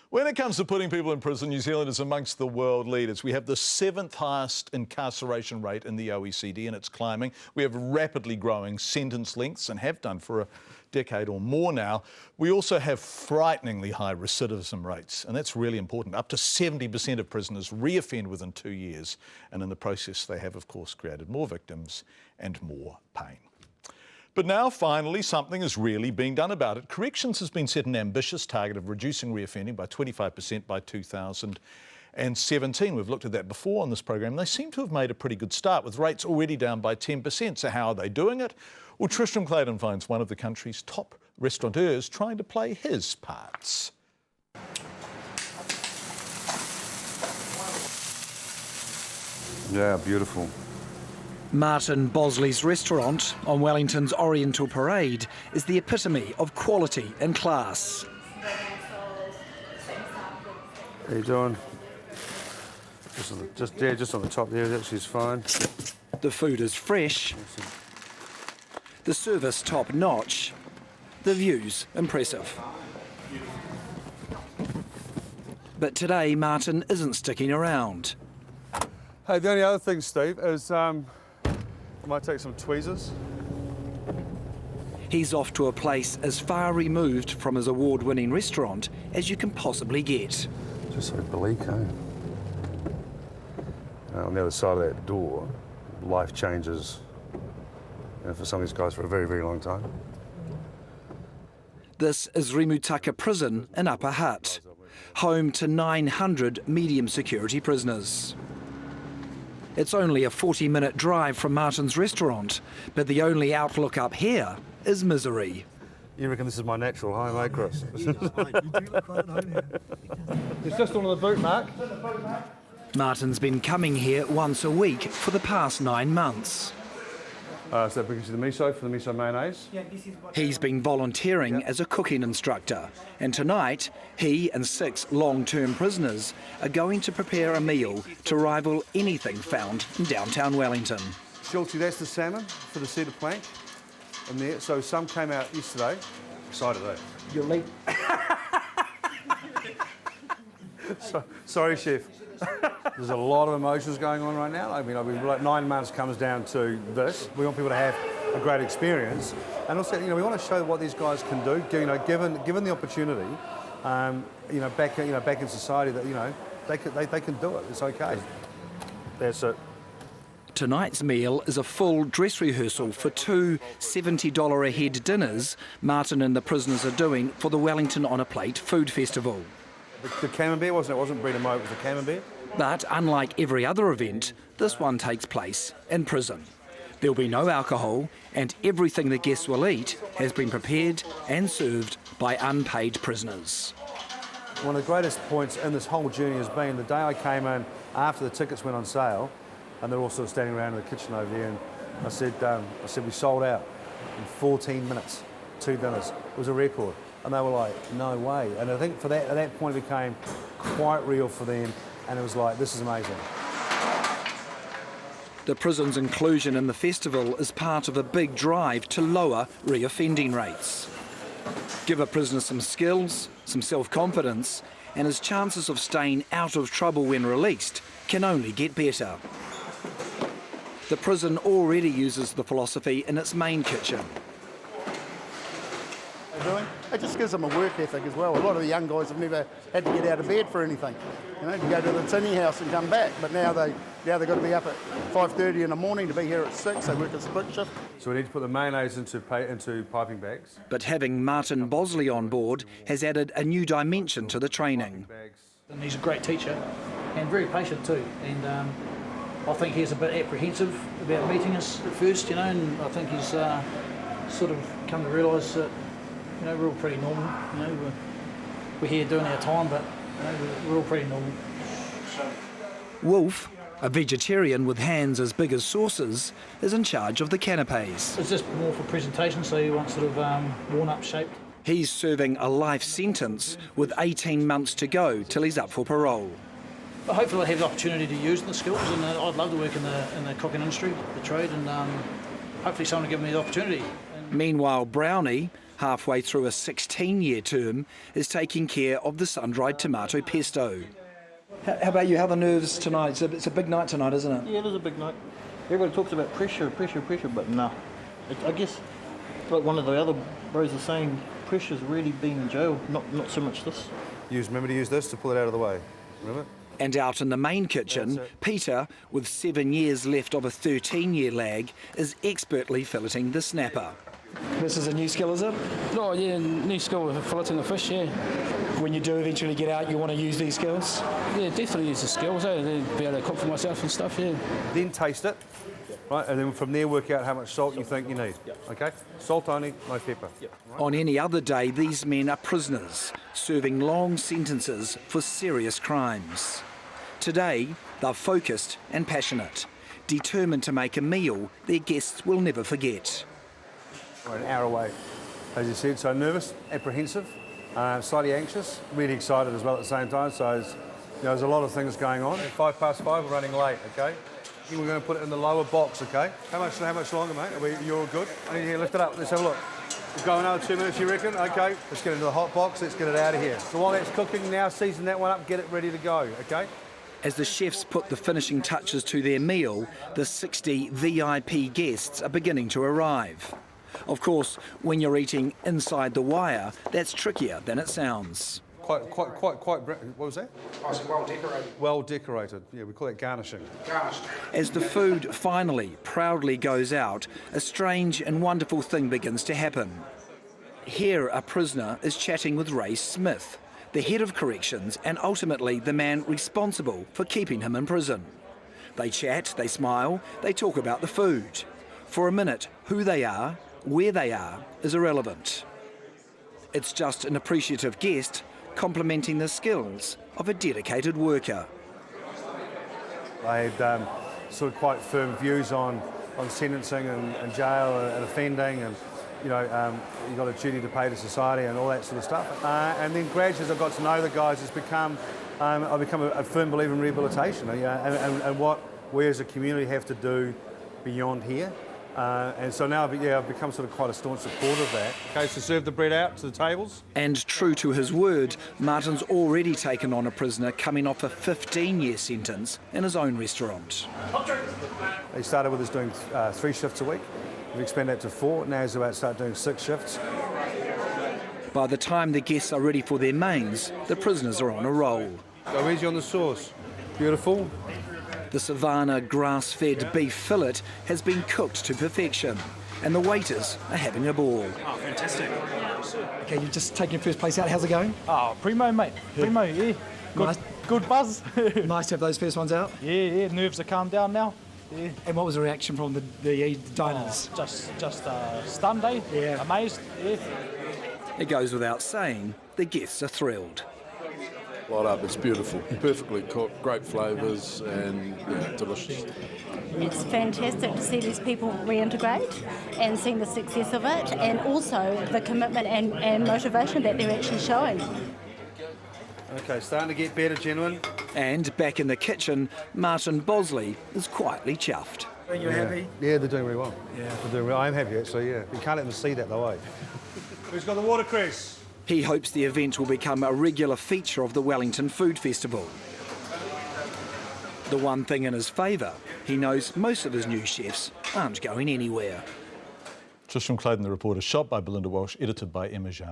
When it comes to putting people in prison, New Zealand is amongst the world leaders. We have the 7th highest incarceration rate in the OECD, and it's climbing. We have rapidly growing sentence lengths and have done for a decade or more now. We also have frighteningly high recidivism rates, and that's really important. Up to 70% of prisoners reoffend within 2 years, and in the process they have, of course, created more victims and more pain. But now, finally, something is really being done about it. Corrections has been set an ambitious target of reducing reoffending by 25% by 2017. We've looked at that before on this program. They seem to have made a pretty good start, with rates already down by 10%. So how are they doing it? Well, Tristram Clayton finds one of the country's top restaurateurs trying to play his parts. Yeah, beautiful. Martin Bosley's restaurant on Wellington's Oriental Parade is the epitome of quality and class. How you doing? Just on the top there, actually is fine. The food is fresh, the service top-notch, the views impressive. But today, Martin isn't sticking around. Hey, the only other thing, Steve, is I might take some tweezers. He's off to a place as far removed from his award-winning restaurant as you can possibly get. Just so bleak, eh? On the other side of that door, life changes, for some of these guys for a very, very long time. This is Rimutaka Prison in Upper Hutt, home to 900 medium security prisoners. It's only a 40-minute drive from Martin's restaurant, but the only outlook up here is misery. You reckon this is my natural home, eh, Chris? You do look quite at home here. It's just under the boot, Mark. Martin's been coming here once a week for the past 9 months. So that brings you the miso for the miso mayonnaise. He's been volunteering as a cooking instructor, and tonight he and 6 long-term prisoners are going to prepare a meal to rival anything found in downtown Wellington. Schultzy, that's the salmon for the cedar plank in there. So some came out yesterday. Excited, eh? You're late. Sorry, Chef. There's a lot of emotions going on right now. I mean, like 9 months comes down to this. We want people to have a great experience, and also, we want to show what these guys can do. Given the opportunity, back in society, that they can do it. It's okay. That's it. Tonight's meal is a full dress rehearsal for 2 $70 a head dinners Martin and the prisoners are doing for the Wellington on a Plate food festival. The camembert wasn't bread and mo, it was the camembert. But unlike every other event, this one takes place in prison. There'll be no alcohol, and everything the guests will eat has been prepared and served by unpaid prisoners. One of the greatest points in this whole journey has been the day I came in after the tickets went on sale, and they're all sort of standing around in the kitchen over there, and I said we sold out in 14 minutes, 2 dinners. It was a record. And they were like, no way. And I think at that point it became quite real for them, and it was like, this is amazing. The prison's inclusion in the festival is part of a big drive to lower reoffending rates. Give a prisoner some skills, some self-confidence, and his chances of staying out of trouble when released can only get better. The prison already uses the philosophy in its main kitchen. It just gives them a work ethic as well. A lot of the young guys have never had to get out of bed for anything, to go to the tinny house and come back. But now they've got to be up at 5:30 in the morning to be here at 6. They work a split shift. So we need to put the mayonnaise into piping bags. But having Martin Bosley on board has added a new dimension to the training. And he's a great teacher and very patient too. And I think he's a bit apprehensive about meeting us at first, and I think he's sort of come to realise that we're all pretty normal. We're here doing our time, but we're all pretty normal. Wolf, a vegetarian with hands as big as saucers, is in charge of the canapes. It's just more for presentation, so you want sort of worn-up shaped. He's serving a life sentence with 18 months to go till he's up for parole. But hopefully I have the opportunity to use the skills, and I'd love to work in the cooking industry, the trade, and hopefully someone will give me the opportunity. Meanwhile, Brownie, halfway through a 16-year term, is taking care of the sun-dried tomato pesto. How about you? How are the nerves tonight? It's a big night tonight, isn't it? Yeah, it is a big night. Everybody talks about pressure, but nah. I guess, like one of the other bros are saying, pressure's really been in jail, not so much this. Remember to use this to pull it out of the way. Remember? And out in the main kitchen, Peter, with 7 years left of a 13-year lag, is expertly filleting the snapper. This is a new skill, is it? Oh yeah, new skill of filleting the fish, yeah. When you do eventually get out, you want to use these skills? Yeah, definitely use the skills, to be able to cook for myself and stuff, yeah. Then taste it, right? And then from there work out how much salt you think you need, okay? Salt only, no pepper. On any other day, these men are prisoners, serving long sentences for serious crimes. Today, they're focused and passionate, determined to make a meal their guests will never forget. We're an hour away, as you said, so nervous, apprehensive, slightly anxious, really excited as well at the same time, so there's a lot of things going on. At 5:05, we're running late, okay? We're going to put it in the lower box, okay? How much longer, mate? You're all good? Here, lift it up, let's have a look. We'll go another 2 minutes, you reckon? Okay, let's get into the hot box, let's get it out of here. So while that's cooking now, season that one up, get it ready to go, okay? As the chefs put the finishing touches to their meal, the 60 VIP guests are beginning to arrive. Of course, when you're eating inside the wire, that's trickier than it sounds. Quite, what was that? I said well decorated. Well decorated, yeah, we call it garnishing. Garnished. As the food finally proudly goes out, a strange and wonderful thing begins to happen. Here, a prisoner is chatting with Ray Smith, the head of corrections and ultimately the man responsible for keeping him in prison. They chat, they smile, they talk about the food. For a minute, who they are, where they are, is irrelevant. It's just an appreciative guest complimenting the skills of a dedicated worker. They had sort of quite firm views on sentencing and jail and offending, and you've got a duty to pay to society and all that sort of stuff. And then gradually, as I've got to know the guys, I've become a firm believer in rehabilitation, and what we as a community have to do beyond here. And so now I've become sort of quite a staunch supporter of that. Okay, so serve the bread out to the tables. And true to his word, Martin's already taken on a prisoner coming off a 15-year sentence in his own restaurant. He started with us doing 3 shifts a week. We've expanded that to 4. Now he's about to start doing 6 shifts. By the time the guests are ready for their mains, the prisoners are on a roll. Go easy on the sauce. Beautiful. The Savannah grass-fed beef fillet has been cooked to perfection, and the waiters are having a ball. Oh, fantastic. Okay, you're just taking your first place out. How's it going? Oh, primo, mate. Primo, yeah. Good buzz. Nice to have those first ones out. Yeah, nerves are calmed down now. Yeah. And what was the reaction from the diners? Just stunned, eh? Yeah. Amazed, yeah. It goes without saying, the guests are thrilled. Light up, it's beautiful. Perfectly cooked, great flavours and delicious. It's fantastic to see these people reintegrate and seeing the success of it, and also the commitment and motivation that they're actually showing. Okay, starting to get better, gentlemen. And back in the kitchen, Martin Bosley is quietly chuffed. Are you happy? Yeah, they're doing really well. Yeah, they're doing well. I'm happy actually. Yeah, you can't let them see that though, eh? Who's got the watercress? He hopes the event will become a regular feature of the Wellington Food Festival. The one thing in his favour, he knows most of his new chefs aren't going anywhere. Tristram Clayton, the reporter, shot by Belinda Walsh, edited by Emma Jean.